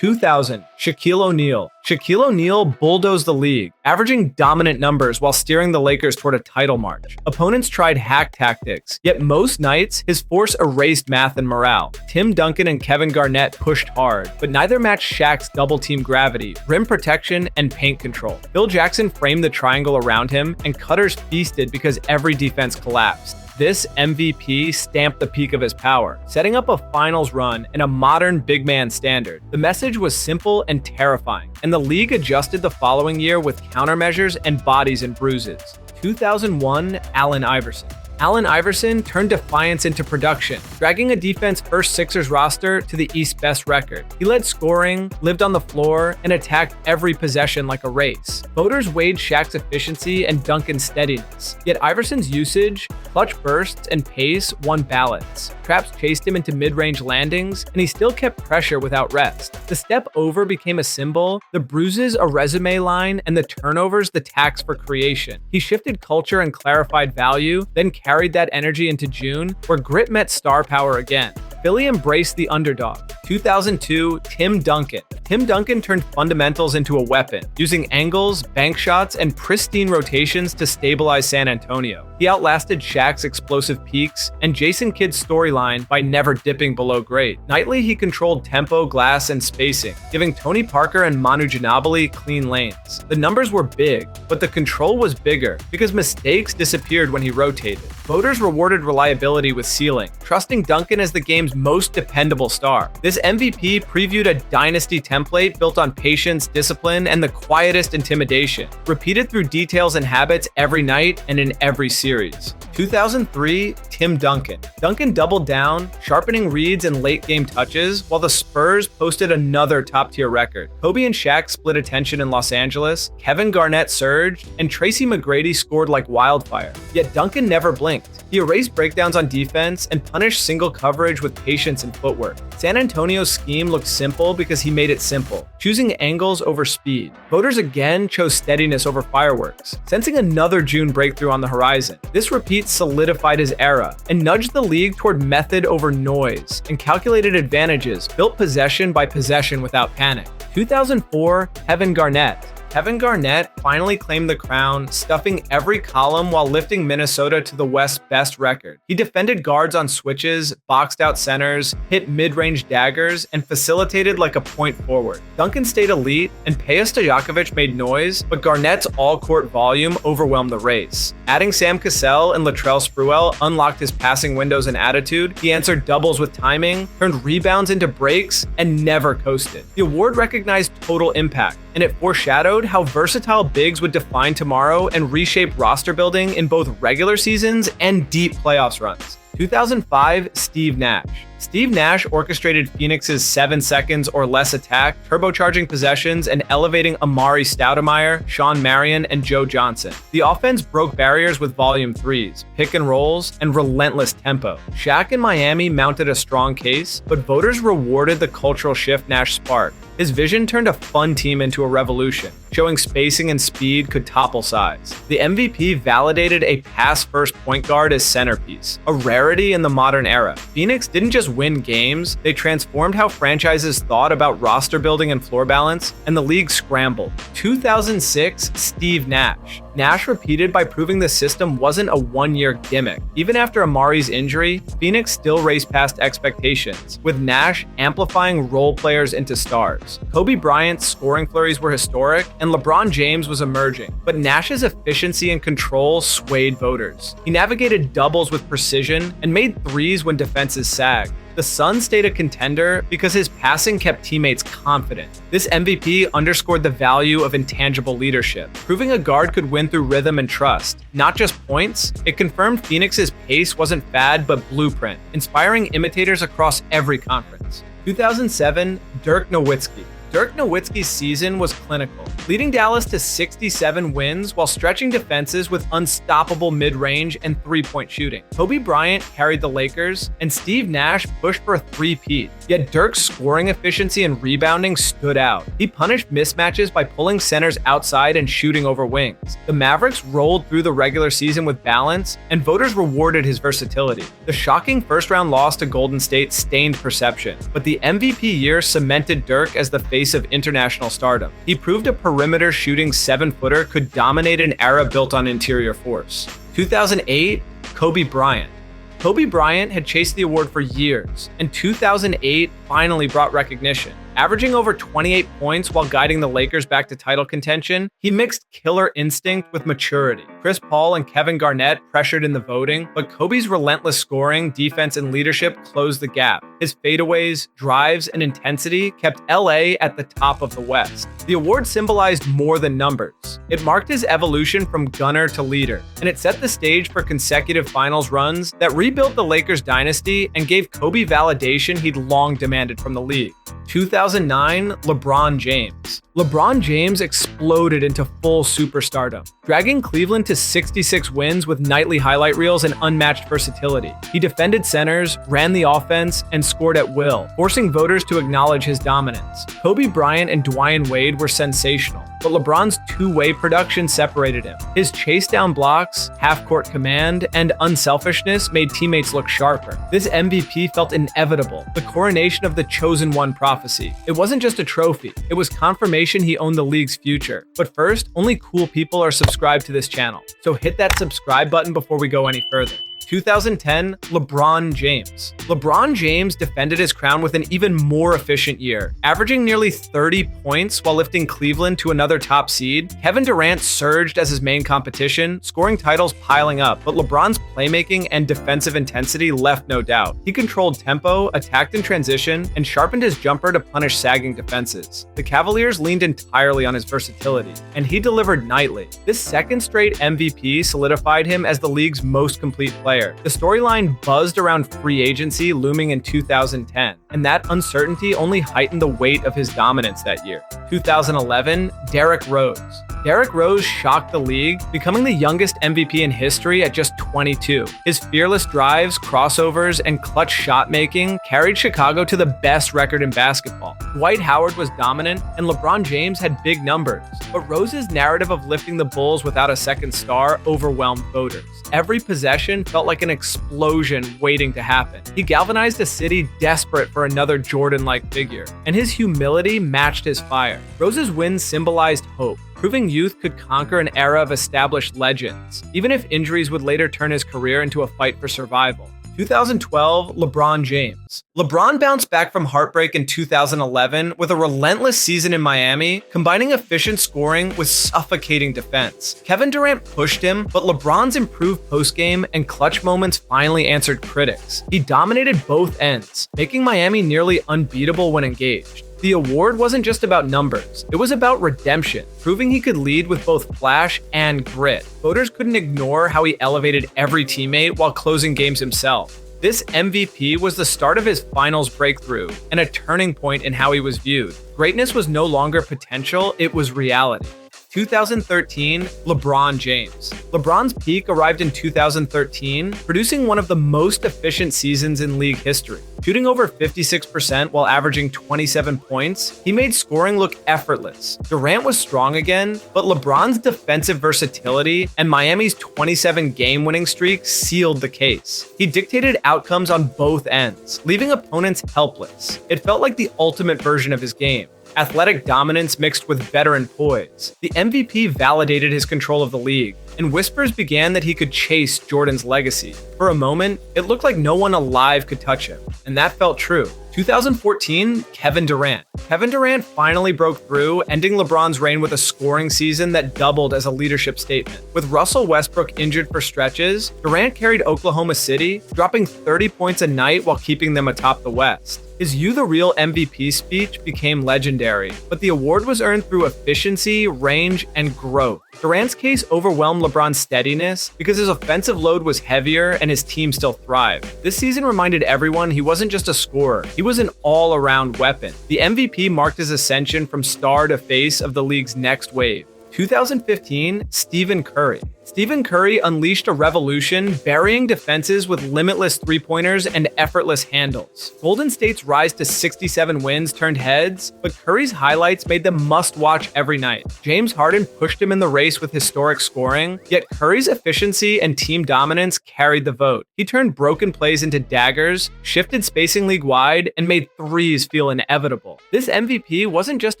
2000, Shaquille O'Neal. Shaquille O'Neal bulldozed the league, averaging dominant numbers while steering the Lakers toward a title march. Opponents tried hack tactics, yet most nights, his force erased math and morale. Tim Duncan and Kevin Garnett pushed hard, but neither matched Shaq's double-team gravity, rim protection, and paint control. Phil Jackson framed the triangle around him, and cutters feasted because every defense collapsed. This MVP stamped the peak of his power, setting up a finals run and a modern big man standard. The message was simple and terrifying, and the league adjusted the following year with countermeasures and bodies and bruises. 2001, Allen Iverson. Allen Iverson turned defiance into production, dragging a defense-first Sixers roster to the East's best record. He led scoring, lived on the floor, and attacked every possession like a race. Voters weighed Shaq's efficiency and Duncan's steadiness, yet Iverson's usage, clutch bursts, and pace won ballots. Traps chased him into mid-range landings, and he still kept pressure without rest. The step over became a symbol, the bruises a resume line, and the turnovers the tax for creation. He shifted culture and clarified value, then carried that energy into June, where grit met star power again. Philly embraced the underdog. 2002, Tim Duncan. Tim Duncan turned fundamentals into a weapon, using angles, bank shots, and pristine rotations to stabilize San Antonio. He outlasted Shaq's explosive peaks and Jason Kidd's storyline by never dipping below great. Nightly, he controlled tempo, glass, and spacing, giving Tony Parker and Manu Ginobili clean lanes. The numbers were big, but the control was bigger because mistakes disappeared when he rotated. Voters rewarded reliability with ceiling, trusting Duncan as the game's most dependable star. This MVP previewed a dynasty template built on patience, discipline, and the quietest intimidation, repeated through details and habits every night and in every series. 2003, Tim Duncan. Duncan doubled down, sharpening reads and late-game touches, while the Spurs posted another top-tier record. Kobe and Shaq split attention in Los Angeles, Kevin Garnett surged, and Tracy McGrady scored like wildfire. Yet Duncan never blinked. He erased breakdowns on defense and punished single coverage with patience and footwork. San Antonio's scheme looked simple because he made it simple, choosing angles over speed. Voters again chose steadiness over fireworks, sensing another June breakthrough on the horizon. This repeat solidified his era and nudged the league toward method over noise and calculated advantages, built possession by possession without panic. 2004, Kevin Garnett. Kevin Garnett finally claimed the crown, stuffing every column while lifting Minnesota to the West's best record. He defended guards on switches, boxed out centers, hit mid-range daggers, and facilitated like a point forward. Duncan stayed elite, and Peja Stojakovic made noise, but Garnett's all-court volume overwhelmed the race. Adding Sam Cassell and Latrell Sprewell unlocked his passing windows and attitude. He answered doubles with timing, turned rebounds into breaks, and never coasted. The award recognized total impact, and it foreshadowed how versatile bigs would define tomorrow and reshape roster building in both regular seasons and deep playoffs runs. 2005, Steve Nash. Steve Nash orchestrated Phoenix's 7 seconds or less attack, turbocharging possessions and elevating Amari Stoudemire, Sean Marion, and Joe Johnson. The offense broke barriers with volume threes, pick and rolls, and relentless tempo. Shaq in Miami mounted a strong case, but voters rewarded the cultural shift Nash sparked. His vision turned a fun team into a revolution, showing spacing and speed could topple size. The MVP validated a pass-first point guard as centerpiece, a rarity in the modern era. Phoenix didn't just win games, they transformed how franchises thought about roster building and floor balance, and the league scrambled. 2006, Steve Nash. Nash repeated by proving the system wasn't a one-year gimmick. Even after Amari's injury, Phoenix still raced past expectations, with Nash amplifying role players into stars. Kobe Bryant's scoring flurries were historic, and LeBron James was emerging, but Nash's efficiency and control swayed voters. He navigated doubles with precision and made threes when defenses sagged. The Suns stayed a contender because his passing kept teammates confident. This MVP underscored the value of intangible leadership, proving a guard could win through rhythm and trust, not just points. It confirmed Phoenix's pace wasn't fad but blueprint, inspiring imitators across every conference. 2007, Dirk Nowitzki. Dirk Nowitzki's season was clinical, leading Dallas to 67 wins while stretching defenses with unstoppable mid-range and three-point shooting. Kobe Bryant carried the Lakers, and Steve Nash pushed for a three-peat. Yet Dirk's scoring efficiency and rebounding stood out. He punished mismatches by pulling centers outside and shooting over wings. The Mavericks rolled through the regular season with balance, and voters rewarded his versatility. The shocking first-round loss to Golden State stained perception, but the MVP year cemented Dirk as the face of international stardom. He proved a perimeter shooting 7-footer could dominate an era built on interior force. 2008, Kobe Bryant. Kobe Bryant had chased the award for years, and 2008 finally brought recognition. Averaging over 28 points while guiding the Lakers back to title contention, he mixed killer instinct with maturity. Chris Paul and Kevin Garnett pressured in the voting, but Kobe's relentless scoring, defense, and leadership closed the gap. His fadeaways, drives, and intensity kept LA at the top of the West. The award symbolized more than numbers. It marked his evolution from gunner to leader, and it set the stage for consecutive finals runs that rebuilt the Lakers dynasty and gave Kobe validation he'd long demanded from the league. 2009, LeBron James. LeBron James exploded into full superstardom, dragging Cleveland to 66 wins with nightly highlight reels and unmatched versatility. He defended centers, ran the offense, and scored at will, forcing voters to acknowledge his dominance. Kobe Bryant and Dwyane Wade were sensational, but LeBron's two-way production separated him. His chase-down blocks, half-court command, and unselfishness made teammates look sharper. This MVP felt inevitable, the coronation of the chosen one prophecy. It wasn't just a trophy, it was confirmation he owned the league's future. But first, only cool people are subscribed to this channel, so hit that subscribe button before we go any further. 2010, LeBron James. LeBron James defended his crown with an even more efficient year, averaging nearly 30 points while lifting Cleveland to another top seed. Kevin Durant surged as his main competition, scoring titles piling up, but LeBron's playmaking and defensive intensity left no doubt. He controlled tempo, attacked in transition, and sharpened his jumper to punish sagging defenses. The Cavaliers leaned entirely on his versatility, and he delivered nightly. This second straight MVP solidified him as the league's most complete player. The storyline buzzed around free agency looming in 2010, and that uncertainty only heightened the weight of his dominance that year. 2011, Derrick Rose. Derrick Rose shocked the league, becoming the youngest MVP in history at just 22. His fearless drives, crossovers, and clutch shot-making carried Chicago to the best record in basketball. Dwight Howard was dominant, and LeBron James had big numbers, but Rose's narrative of lifting the Bulls without a second star overwhelmed voters. Every possession felt like an explosion waiting to happen. He galvanized a city desperate for another Jordan-like figure, and his humility matched his fire. Rose's wins symbolized hope, proving youth could conquer an era of established legends, even if injuries would later turn his career into a fight for survival. 2012, LeBron James. LeBron bounced back from heartbreak in 2011 with a relentless season in Miami, combining efficient scoring with suffocating defense. Kevin Durant pushed him, but LeBron's improved postgame and clutch moments finally answered critics. He dominated both ends, making Miami nearly unbeatable when engaged. The award wasn't just about numbers, it was about redemption, proving he could lead with both flash and grit. Voters couldn't ignore how he elevated every teammate while closing games himself. This MVP was the start of his finals breakthrough and a turning point in how he was viewed. Greatness was no longer potential, it was reality. 2013, LeBron James. LeBron's peak arrived in 2013, producing one of the most efficient seasons in league history. Shooting over 56% while averaging 27 points, he made scoring look effortless. Durant was strong again, but LeBron's defensive versatility and Miami's 27 game-winning streak sealed the case. He dictated outcomes on both ends, leaving opponents helpless. It felt like the ultimate version of his game. Athletic dominance mixed with veteran poise. The MVP validated his control of the league, and whispers began that he could chase Jordan's legacy. For a moment, it looked like no one alive could touch him, and that felt true. 2014, Kevin Durant. Kevin Durant finally broke through, ending LeBron's reign with a scoring season that doubled as a leadership statement. With Russell Westbrook injured for stretches, Durant carried Oklahoma City, dropping 30 points a night while keeping them atop the West. His "You the Real MVP" speech became legendary, but the award was earned through efficiency, range, and growth. Durant's case overwhelmed overwhelmed LeBron's steadiness because his offensive load was heavier and his team still thrived. This season reminded everyone he wasn't just a scorer, he was an all-around weapon. The MVP marked his ascension from star to face of the league's next wave. 2015, Stephen Curry. Stephen Curry unleashed a revolution, burying defenses with limitless three-pointers and effortless handles. Golden State's rise to 67 wins turned heads, but Curry's highlights made them must-watch every night. James Harden pushed him in the race with historic scoring, yet Curry's efficiency and team dominance carried the vote. He turned broken plays into daggers, shifted spacing league-wide, and made threes feel inevitable. This MVP wasn't just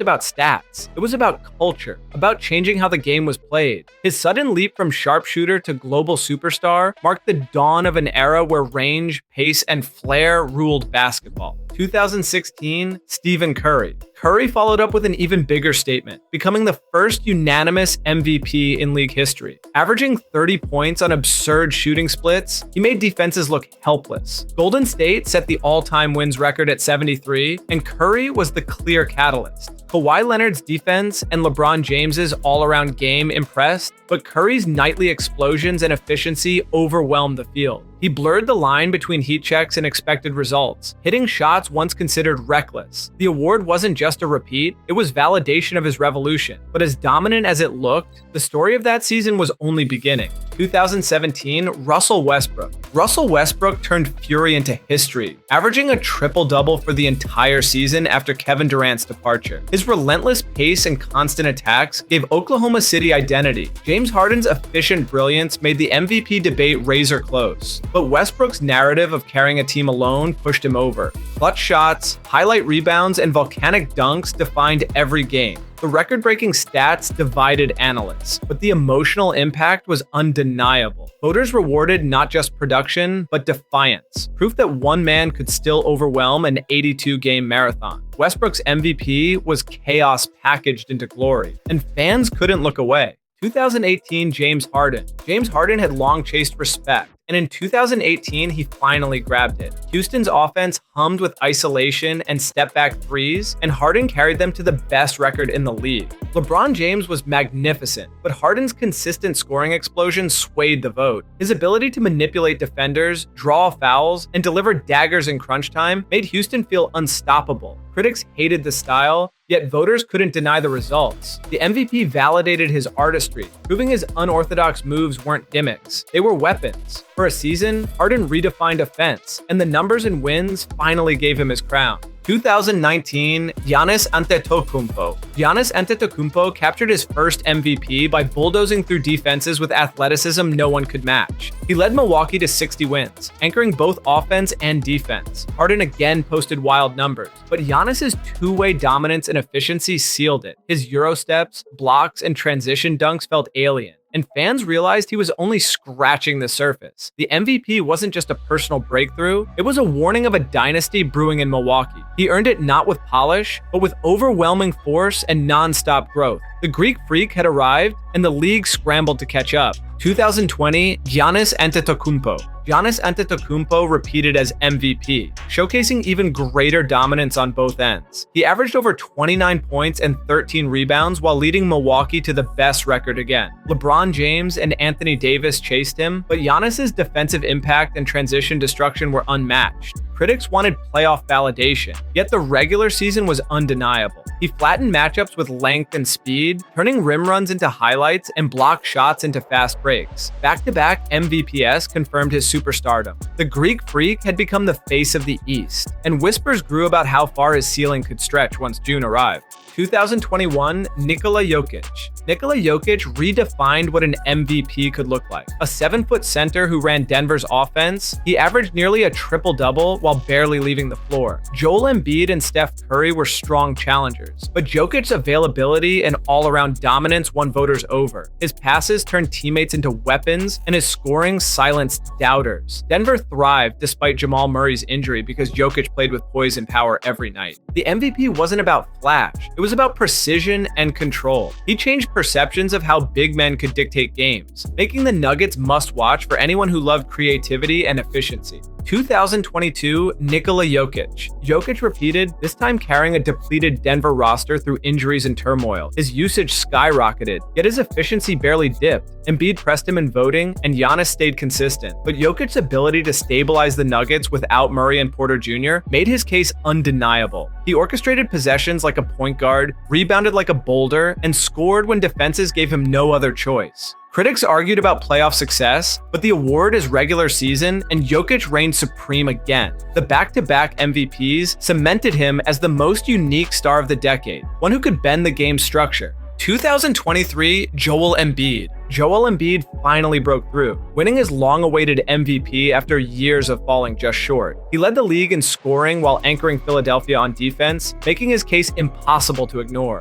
about stats, it was about culture, about changing how the game was played. His sudden leap from sharpshooter to global superstar marked the dawn of an era where range, pace, and flair ruled basketball. 2016, Stephen Curry. Curry followed up with an even bigger statement, becoming the first unanimous MVP in league history. Averaging 30 points on absurd shooting splits, he made defenses look helpless. Golden State set the all-time wins record at 73, and Curry was the clear catalyst. Kawhi Leonard's defense and LeBron James's all-around game impressed, but Curry's nightly explosions and efficiency overwhelmed the field. He blurred the line between heat checks and expected results, hitting shots once considered reckless. The award wasn't just a repeat, it was validation of his revolution. But as dominant as it looked, the story of that season was only beginning. 2017, Russell Westbrook. Russell Westbrook turned fury into history, averaging a triple-double for the entire season after Kevin Durant's departure. His relentless pace and constant attacks gave Oklahoma City identity. James Harden's efficient brilliance made the MVP debate razor close. But Westbrook's narrative of carrying a team alone pushed him over. Clutch shots, highlight rebounds, and volcanic dunks defined every game. The record-breaking stats divided analysts, but the emotional impact was undeniable. Voters rewarded not just production, but defiance, proof that one man could still overwhelm an 82-game marathon. Westbrook's MVP was chaos packaged into glory, and fans couldn't look away. 2018, James Harden. James Harden had long chased respect, and in 2018, he finally grabbed it. Houston's offense hummed with isolation and step-back threes, and Harden carried them to the best record in the league. LeBron James was magnificent, but Harden's consistent scoring explosion swayed the vote. His ability to manipulate defenders, draw fouls, and deliver daggers in crunch time made Houston feel unstoppable. Critics hated the style, yet voters couldn't deny the results. The MVP validated his artistry, proving his unorthodox moves weren't gimmicks, they were weapons. For a season, Harden redefined offense, and the numbers and wins finally gave him his crown. 2019, Giannis Antetokounmpo. Giannis Antetokounmpo captured his first MVP by bulldozing through defenses with athleticism no one could match. He led Milwaukee to 60 wins, anchoring both offense and defense. Harden again posted wild numbers, but Giannis's two-way dominance and efficiency sealed it. His Euro steps, blocks, and transition dunks felt alien, and fans realized he was only scratching the surface. The MVP wasn't just a personal breakthrough, it was a warning of a dynasty brewing in Milwaukee. He earned it not with polish, but with overwhelming force and non-stop growth. The Greek freak had arrived, and the league scrambled to catch up. 2020, Giannis Antetokounmpo. Giannis Antetokounmpo repeated as MVP, showcasing even greater dominance on both ends. He averaged over 29 points and 13 rebounds while leading Milwaukee to the best record again. LeBron James and Anthony Davis chased him, but Giannis's defensive impact and transition destruction were unmatched. Critics wanted playoff validation, yet the regular season was undeniable. He flattened matchups with length and speed, turning rim runs into highlights and block shots into fast breaks. Back-to-back MVPs confirmed his superstardom. The Greek freak had become the face of the East, and whispers grew about how far his ceiling could stretch once June arrived. 2021, Nikola Jokic. Nikola Jokic redefined what an MVP could look like. A 7-foot center who ran Denver's offense, he averaged nearly a triple-double while barely leaving the floor. Joel Embiid and Steph Curry were strong challengers, but Jokic's availability and all-around dominance won voters over. His passes turned teammates into weapons, and his scoring silenced doubters. Denver thrived despite Jamal Murray's injury because Jokic played with poise and power every night. The MVP wasn't about flash, it was about precision and control. He changed perceptions of how big men could dictate games, making the Nuggets must-watch for anyone who loved creativity and efficiency. 2022, Nikola Jokic. Jokic repeated, this time carrying a depleted Denver roster through injuries and turmoil. His usage skyrocketed, yet his efficiency barely dipped. Embiid pressed him in voting, and Giannis stayed consistent. But Jokic's ability to stabilize the Nuggets without Murray and Porter Jr. made his case undeniable. He orchestrated possessions like a point guard, rebounded like a boulder, and scored when defenses gave him no other choice. Critics argued about playoff success, but the award is regular season, and Jokic reigned supreme again. The back-to-back MVPs cemented him as the most unique star of the decade, one who could bend the game's structure. 2023, Joel Embiid. Joel Embiid finally broke through, winning his long-awaited MVP after years of falling just short. He led the league in scoring while anchoring Philadelphia on defense, making his case impossible to ignore.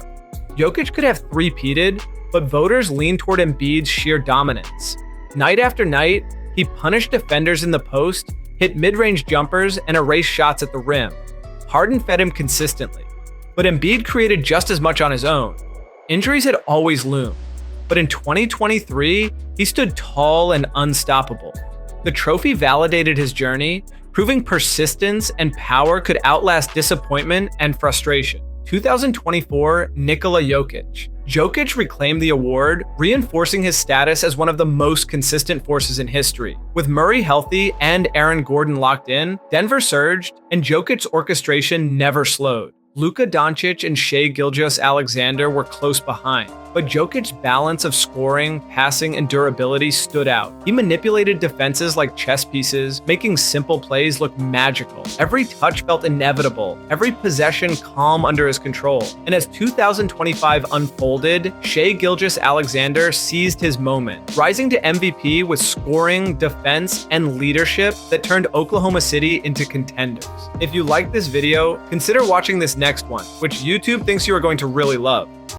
Jokic could have three-peated, but voters leaned toward Embiid's sheer dominance. Night after night, he punished defenders in the post, hit mid-range jumpers, and erased shots at the rim. Harden fed him consistently, but Embiid created just as much on his own. Injuries had always loomed, but in 2023, he stood tall and unstoppable. The trophy validated his journey, proving persistence and power could outlast disappointment and frustration. 2024, Nikola Jokic. Jokic reclaimed the award, reinforcing his status as one of the most consistent forces in history. With Murray healthy and Aaron Gordon locked in, Denver surged, and Jokic's orchestration never slowed. Luka Doncic and Shai Gilgeous-Alexander were close behind, but Jokic's balance of scoring, passing, and durability stood out. He manipulated defenses like chess pieces, making simple plays look magical. Every touch felt inevitable, every possession calm under his control. And as 2025 unfolded, Shai Gilgeous-Alexander seized his moment, rising to MVP with scoring, defense, and leadership that turned Oklahoma City into contenders. If you liked this video, consider watching this next one, which YouTube thinks you are going to really love.